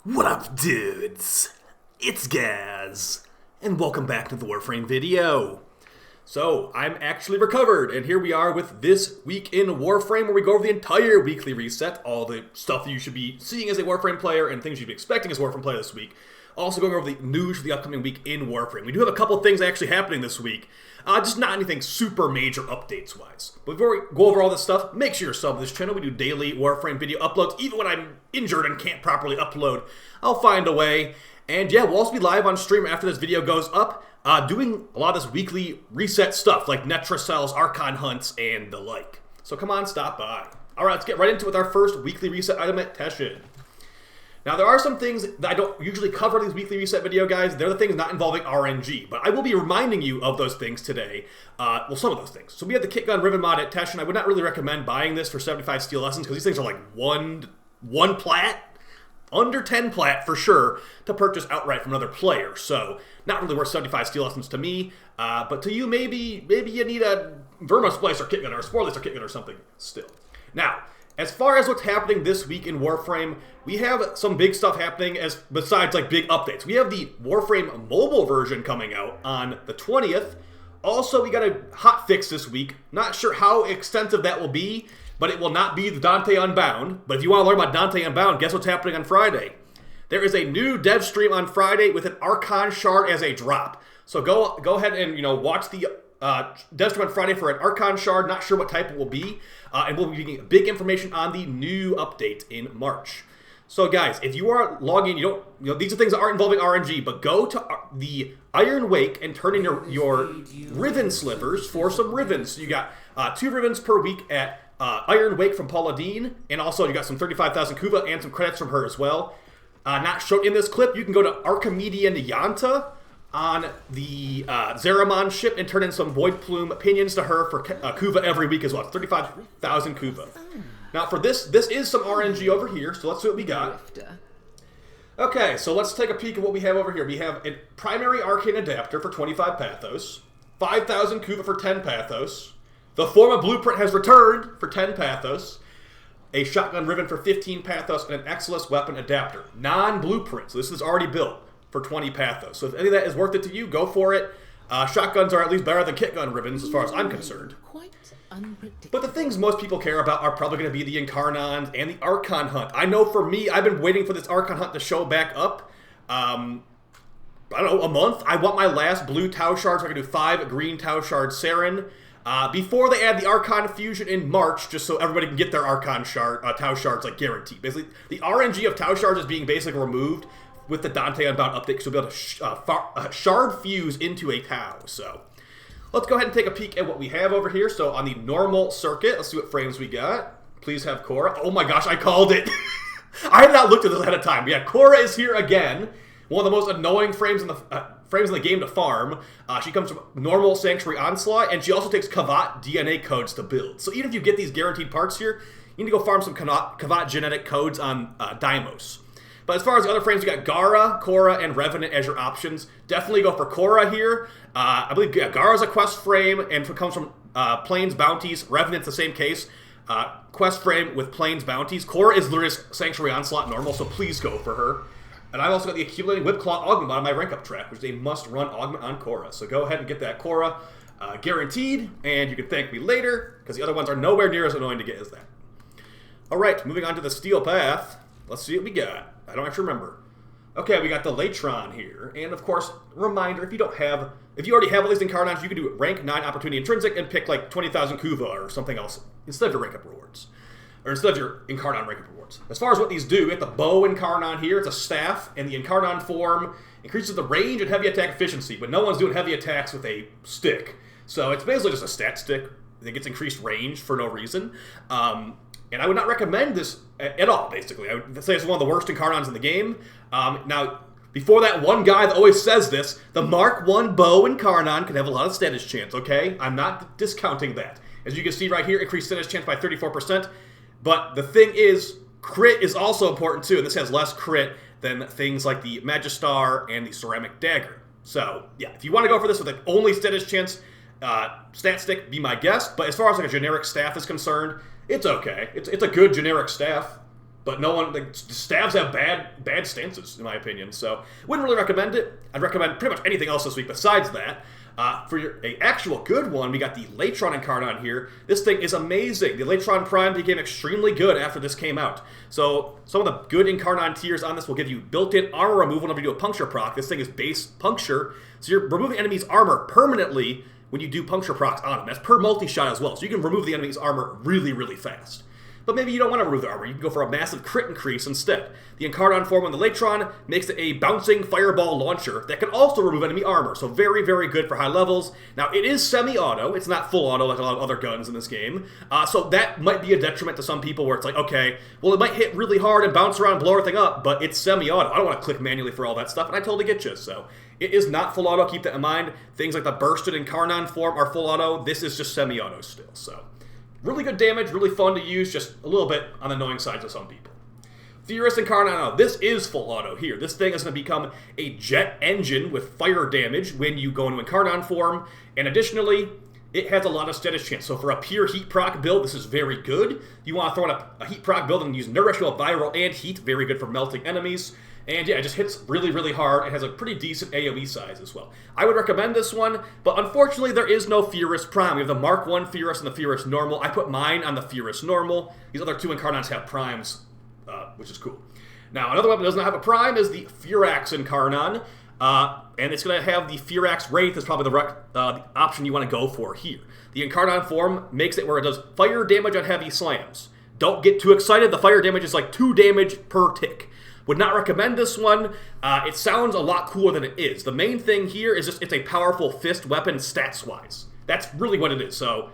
What up, dudes? It's Gaz, and welcome back to the Warframe video. So, I'm actually recovered, and here we are with this week in Warframe, where we go over the entire weekly reset, all the stuff that you should be seeing as a Warframe player, and things you'd be expecting as a Warframe player this week. Also going over the news for the upcoming week in Warframe. We do have a couple of things actually happening this week, just not anything super major updates-wise. But before we go over all this stuff, make sure you're subbed to this channel. We do daily Warframe video uploads. Even when I'm injured and can't properly upload, I'll find a way. And yeah, we'll also be live on stream after this video goes up, doing a lot of this weekly reset stuff, like Netra cells, Archon hunts, and the like. So come on, stop by. Alright, let's get right into it with our first weekly reset item at Teshin. Now, there are some things that I don't usually cover in these weekly reset video, guys. They're the things not involving RNG, but I will be reminding you of those things today. Well, some of those things. So we have the Kit Gun Ribbon mod at Teshin. I would not really recommend buying this for 75 steel lessons, because these things are like one plat, under 10 plat for sure, to purchase outright from another player. So, not really worth 75 steel lessons to me, but to you, maybe you need a Verma Splicer Kit Gun, or a Spore Lacer Kit Gun, or something still. Now, as far as what's happening this week in Warframe, we have some big stuff happening besides like big updates. We have the Warframe mobile version coming out on the 20th. Also, we got a hotfix this week. Not sure how extensive that will be, but it will not be the Dante Unbound. But if you want to learn about Dante Unbound, guess what's happening on Friday? There is a new dev stream on Friday with an Archon shard as a drop. So go ahead and watch the dev stream on Friday for an Archon shard. Not sure what type it will be. And we'll be getting big information on the new update in March. So guys, if you are logging, these are things that aren't involving RNG, but go to the Iron Wake and turn in your ribbon slippers for some ribbons. So you got 2 ribbons per week at Iron Wake from Paula Dean, and also you got some 35,000 Kuva and some credits from her as well. Not shown in this clip, you can go to Archimedean Yanta on the Zeramon ship and turn in some Void Plume opinions to her for Kuva every week as well. It's 35,000 Kuva. Now for this is some RNG over here, so let's see what we got. Okay, so let's take a peek at what we have over here. We have a primary arcane adapter for 25 Pathos, 5,000 Kuva for 10 Pathos, the Forma Blueprint has returned for 10 Pathos, a Shotgun Ribbon for 15 Pathos, and an Exilus Weapon Adapter. Non-blueprint, so this is already built for 20 Pathos. So if any of that is worth it to you, go for it. Shotguns are at least better than Kit Gun Ribbons as far as I'm concerned. But the things most people care about are probably going to be the Incarnons and the Archon Hunt. I know for me, I've been waiting for this Archon Hunt to show back up. I don't know, a month. I want my last blue Tau Shards. So I can do 5 green Tau Shards Saren. Before they add the Archon Fusion in March, just so everybody can get their Archon Tau Shards like guaranteed. Basically, the RNG of Tau Shards is being basically removed with the Dante Unbound update, so you'll be able to shard fuse into a Tau. So let's go ahead and take a peek at what we have over here. So on the normal circuit, let's see what frames we got. Please have Cora. Oh my gosh, I called it. I had not looked at this ahead of time. Yeah, Cora is here again. One of the most annoying frames in the game to farm. She comes from normal Sanctuary Onslaught, and she also takes Kavat DNA codes to build. So even if you get these guaranteed parts here, you need to go farm some Kavat genetic codes on Deimos. But as far as the other frames, you got Gara, Cora, and Revenant as your options. Definitely go for Cora here. I believe Gara's a quest frame, and it comes from Plains Bounties. Revenant's the same case. Quest frame with Plains Bounties. Cora is literally Sanctuary Onslaught normal, so please go for her. And I've also got the Accumulating Whipclaw Augment on my rank up track, which is a must-run augment on Cora. So go ahead and get that Cora guaranteed, and you can thank me later, because the other ones are nowhere near as annoying to get as that. Alright, moving on to the Steel Path. Let's see what we got. I don't actually remember. Okay, we got the Latron here, and of course, reminder, if you already have all these Incarnons, you can do rank 9 Opportunity Intrinsic and pick like 20,000 Kuva or something else instead of your rank up rewards. Or instead of your Incarnon rank up rewards. As far as what these do, we have the Bow Incarnon here, it's a staff, and the Incarnon form increases the range and heavy attack efficiency, but no one's doing heavy attacks with a stick. So it's basically just a stat stick that gets increased range for no reason. And I would not recommend this at all, basically. I would say it's one of the worst Incarnons in the game. Now, before that one guy that always says this, the Mark 1 Bow Incarnon can have a lot of status chance, okay? I'm not discounting that. As you can see right here, increased status chance by 34%. But the thing is, crit is also important too, and this has less crit than things like the Magistar and the Ceramic Dagger. So, yeah, if you want to go for this with the only status chance, stat stick, be my guest. But as far as like a generic staff is concerned, it's okay. It's a good generic staff. but no one, like, stabs have bad stances, in my opinion, so wouldn't really recommend it. I'd recommend pretty much anything else this week besides that. For an actual good one, we got the Latron Incarnon here. This thing is amazing. The Latron Prime became extremely good after this came out. So some of the good Incarnon tiers on this will give you built-in armor removal whenever you do a puncture proc. This thing is base puncture, so you're removing enemies' armor permanently when you do puncture procs on them. That's per multi-shot as well, so you can remove the enemy's armor really, really fast. But maybe you don't want to remove the armor. You can go for a massive crit increase instead. The Incarnon form on the Latron makes it a bouncing fireball launcher that can also remove enemy armor. So very, very good for high levels. Now, it is semi-auto. It's not full auto like a lot of other guns in this game. So that might be a detriment to some people where it's like, okay, well, it might hit really hard and bounce around and blow everything up, but it's semi-auto. I don't want to click manually for all that stuff, and I totally get you. So it is not full auto. Keep that in mind. Things like the bursted Incarnon form are full auto. This is just semi-auto still, so really good damage, really fun to use, just a little bit on the annoying side to some people. Furious Incarnon, this is full auto here. This thing is going to become a jet engine with fire damage when you go into Incarnon form, and additionally, it has a lot of status chance. So for a pure heat proc build, this is very good. You want to throw in a heat proc build and use Nourishment, Viral, and Heat, very good for melting enemies. And yeah, it just hits really, really hard. It has a pretty decent AoE size as well. I would recommend this one, but unfortunately there is no Furious Prime. We have the Mark 1 Furious and the Furious Normal. I put mine on the Furious Normal. These other two Incarnons have primes, which is cool. Now, another weapon that does not have a prime is the Furax Incarnon, and it's going to have the Furax Wraith is probably the option you want to go for here. The Incarnon form makes it where it does fire damage on heavy slams. Don't get too excited. The fire damage is like 2 damage per tick. Would not recommend this one. It sounds a lot cooler than it is. The main thing here is just it's a powerful fist weapon stats-wise. That's really what it is. So,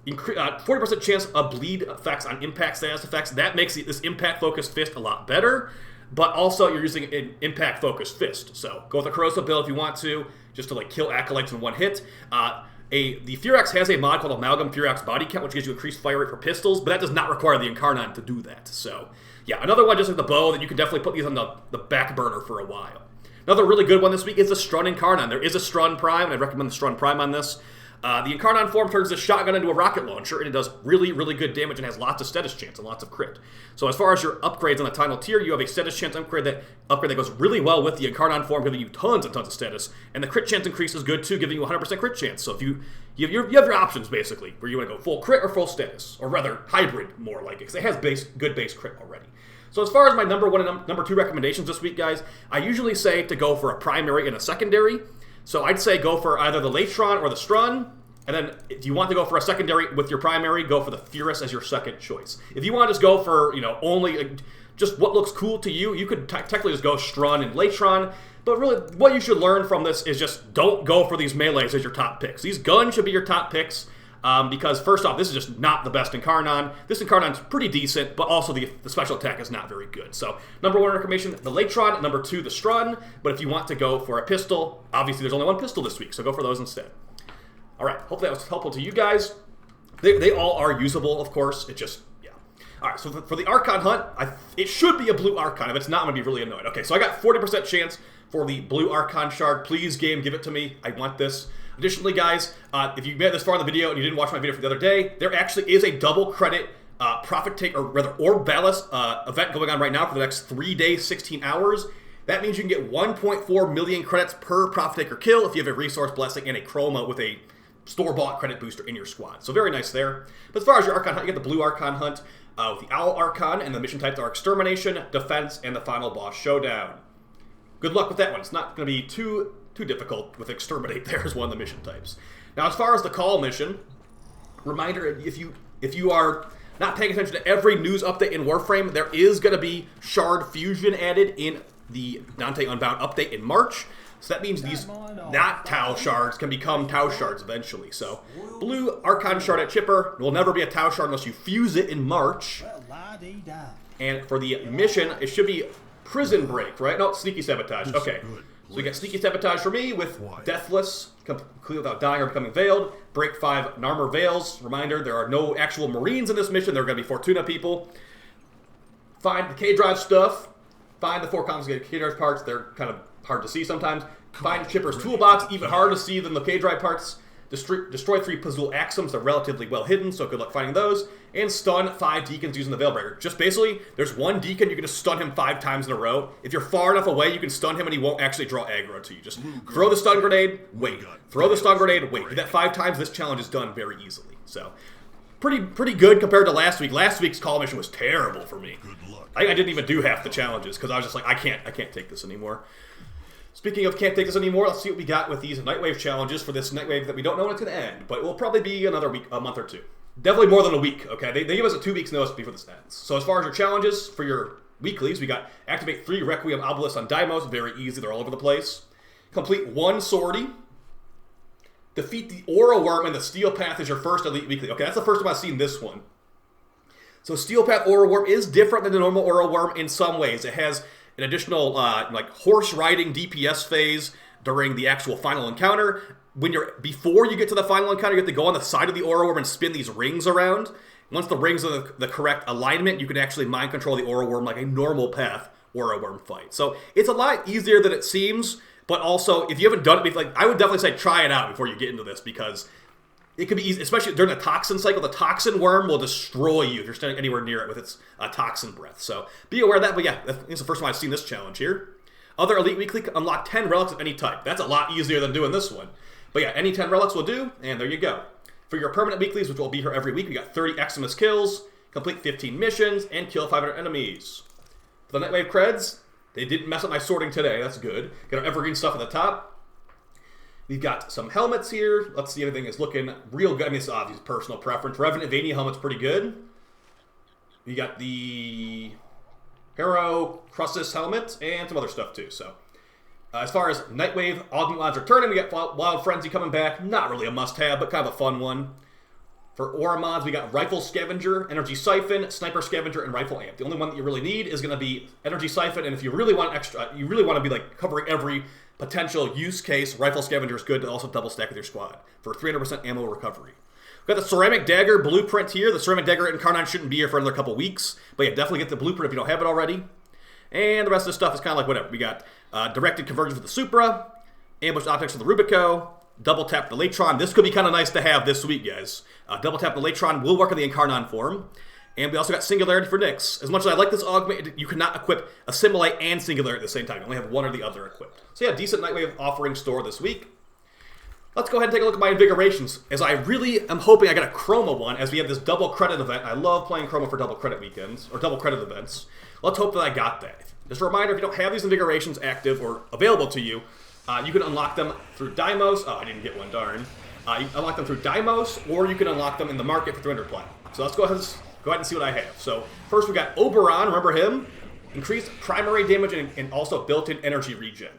40% chance of bleed effects on impact status effects. That makes this impact-focused fist a lot better. But also, you're using an impact-focused fist. So, go with a corrosive build if you want to, just to like kill acolytes in one hit. The Furax has a mod called Amalgam Furax Body Count, which gives you increased fire rate for pistols, but that does not require the Incarnon to do that. So, yeah, another one just like the bow that you can definitely put these on the back burner for a while. Another really good one this week is the Strun Incarnon. There is a Strun Prime, and I'd recommend the Strun Prime on this. The Incarnon form turns the shotgun into a rocket launcher, and it does really, really good damage and has lots of status chance and lots of crit. So as far as your upgrades on the final tier, you have a status chance upgrade that goes really well with the Incarnon form, giving you tons and tons of status. And the crit chance increase is good too, giving you 100% crit chance. So if you have your options basically, where you want to go full crit or full status, or rather hybrid more like it, because it has good base crit already. So as far as my number 1 and number 2 recommendations this week, guys, I usually say to go for a primary and a secondary. So I'd say go for either the Latron or the Strun. And then, if you want to go for a secondary with your primary, go for the Furious as your second choice. If you want to just go for, only just what looks cool to you, you could technically just go Strun and Latron. But really, what you should learn from this is just don't go for these melees as your top picks. These guns should be your top picks. Because first off, this is just not the best Incarnon. This Incarnon's pretty decent, but also the special attack is not very good. So, number 1 recommendation, the Latron. Number 2, the Strun. But if you want to go for a pistol, obviously there's only one pistol this week, so go for those instead. Alright, hopefully that was helpful to you guys. They all are usable, of course. It just, yeah. Alright, so for the Archon Hunt, it should be a blue Archon. If it's not, I'm going to be really annoyed. Okay, so I got 40% chance for the blue Archon Shard. Please, game, give it to me. I want this. Additionally, guys, if you made it this far in the video and you didn't watch my video from the other day, there actually is a double credit profit take, or rather Orb Ballast event going on right now for the next 3 days, 16 hours. That means you can get 1.4 million credits per profit taker kill if you have a resource blessing and a chroma with a store-bought credit booster in your squad. So very nice there. But as far as your Archon Hunt, you get the blue Archon Hunt with the Owl Archon, and the mission types are Extermination, Defense, and the Final Boss Showdown. Good luck with that one. It's not going to be too difficult with Exterminate there as one of the mission types. Now, as far as the Call mission, reminder, if you are not paying attention to every news update in Warframe, there is going to be Shard Fusion added in the Dante Unbound update in March. So that means these not Tau Shards can become Tau Shards eventually. So, blue Archon Shard at Chipper will never be a Tau Shard unless you fuse it in March. And for the mission, it should be Prison Break, right? No, Sneaky Sabotage. Okay. So we got Sneaky Sabotage for me with Deathless, complete without dying or becoming veiled. Break 5 Narmer Veils. Reminder, there are no actual Marines in this mission. There are going to be Fortuna people. Find the K-Drive stuff. Find the 4 confiscated K-Drive parts. They're kind of hard to see sometimes. Find Chipper's toolbox, even harder to see than the K-Drive parts. destroy 3 Pazul Axums. They're relatively well hidden, so good luck finding those. And stun 5 Deacons using the Veilbreaker. Just basically, there's one Deacon, you can just stun him 5 times in a row. If you're far enough away, you can stun him and he won't actually draw aggro to you. Just throw the stun grenade, wait. Throw the stun grenade, wait. Do that 5 times, this challenge is done very easily. So, pretty good compared to last week. Last week's call mission was terrible for me. I didn't even do half the challenges because I was just like, I can't take this anymore. Speaking of can't take this anymore, let's see what we got with these Nightwave challenges for this Nightwave that we don't know when it's going to end, but it will probably be another week, a month or two. Definitely more than a week, okay? They give us a 2 weeks notice before this ends. So as far as your challenges for your weeklies, we got activate 3 Requiem Obelisks on Deimos, very easy, they're all over the place. Complete 1 Sortie. Defeat the Aura Worm and the Steel Path is your first Elite Weekly. Okay, that's the first time I've seen this one. So Steel Path Aura Worm is different than the normal Aura Worm in some ways. It has an additional like horse riding DPS phase during the actual final encounter. Before you get to the final encounter, you have to go on the side of the Aura Worm and spin these rings around. Once the rings are the correct alignment, you can actually mind control the Aura Worm like a normal path Aura Worm fight. So it's a lot easier than it seems, but also if you haven't done it, like I would definitely say try it out before you get into this because it could be easy, especially during the toxin cycle. The toxin worm will destroy you if you're standing anywhere near it with its toxin breath. So be aware of that. But yeah, it's the first time I've seen this challenge here. Other Elite Weekly, unlock 10 relics of any type. That's a lot easier than doing this one. But yeah, any 10 relics will do, and there you go. For your permanent weeklies, which will be here every week, we got 30 Eximus kills, complete 15 missions, and kill 500 enemies. For the Nightwave creds, they didn't mess up my sorting today. That's good. Got our evergreen stuff at the top. We've got some helmets here. Let's see, everything is looking real good. I mean, it's obvious personal preference. Revenant Vania helmet's pretty good. We got the Hero Crussus helmet and some other stuff too. So, as far as Nightwave Augment Mods returning, we got Wild Frenzy coming back. Not really a must-have, but kind of a fun one. For Aura mods, we got Rifle Scavenger, Energy Siphon, Sniper Scavenger, and Rifle Amp. The only one that you really need is going to be Energy Siphon, and if you really want extra, you really want to be like covering every potential use case, Rifle Scavenger is good to also double stack with your squad for 300% ammo recovery. We've got the Ceramic Dagger blueprint here. The Ceramic Dagger Incarnon shouldn't be here for another couple weeks, but yeah, definitely get the blueprint if you don't have it already. And the rest of this stuff is kind of like whatever. We got Directed Convergence for the Supra, Ambush Optics for the Rubico, Double Tap the Latron. This could be kind of nice to have this week, guys. Double Tap the Latron will work on the Incarnon form. And we also got Singularity for Nyx. As much as I like this augment, you cannot equip Assimilate and Singularity at the same time. You only have one or the other equipped. So yeah, decent Nightwave offering store this week. Let's go ahead and take a look at my invigorations, as I really am hoping I get a Chroma one, as we have this double credit event. I love playing Chroma for double credit weekends, or double credit events. Let's hope that I got that. Just a reminder, if you don't have these invigorations active or available to you, you can unlock them through Deimos. Oh, I didn't get one, darn. You can unlock them through Deimos, or you can unlock them in the market for 300 platinum. So let's go ahead and see what I have. So first we got Oberon, remember him? Increased primary damage and also built-in energy regen.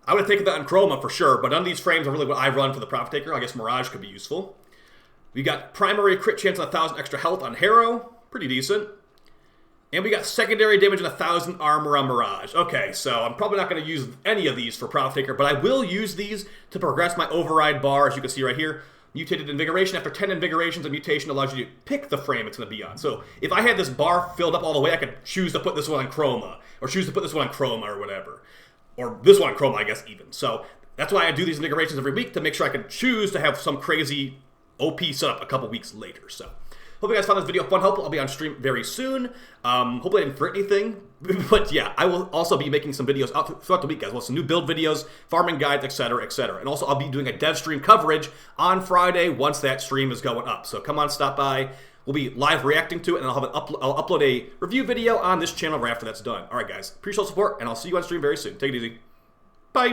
I would have taken that on Chroma for sure, but none of these frames are really what I run for the Profit Taker. I guess Mirage could be useful. We got primary crit chance on 1,000 extra health on Harrow. Pretty decent. And we got secondary damage and 1,000 armor on Mirage. Okay, so I'm probably not going to use any of these for Profit Taker, but I will use these to progress my override bar, as you can see right here. Mutated Invigoration. After 10 Invigorations, a mutation allows you to pick the frame it's going to be on. So if I had this bar filled up all the way, I could choose to put this one on Chroma, or choose to put this one on Chroma, or whatever. Or this one on Chroma, I guess, even. So that's why I do these invigorations every week, to make sure I can choose to have some crazy OP setup a couple weeks later. So hope you guys found this video fun, helpful. I'll be on stream very soon. Hopefully I didn't forget anything. But yeah, I will also be making some videos out throughout the week, guys. Well, some new build videos, farming guides, etc., etc. And also I'll be doing a dev stream coverage on Friday once that stream is going up. So come on, stop by. We'll be live reacting to it, and I'll upload a review video on this channel right after that's done. All right, guys. Appreciate all the support, and I'll see you on stream very soon. Take it easy. Bye.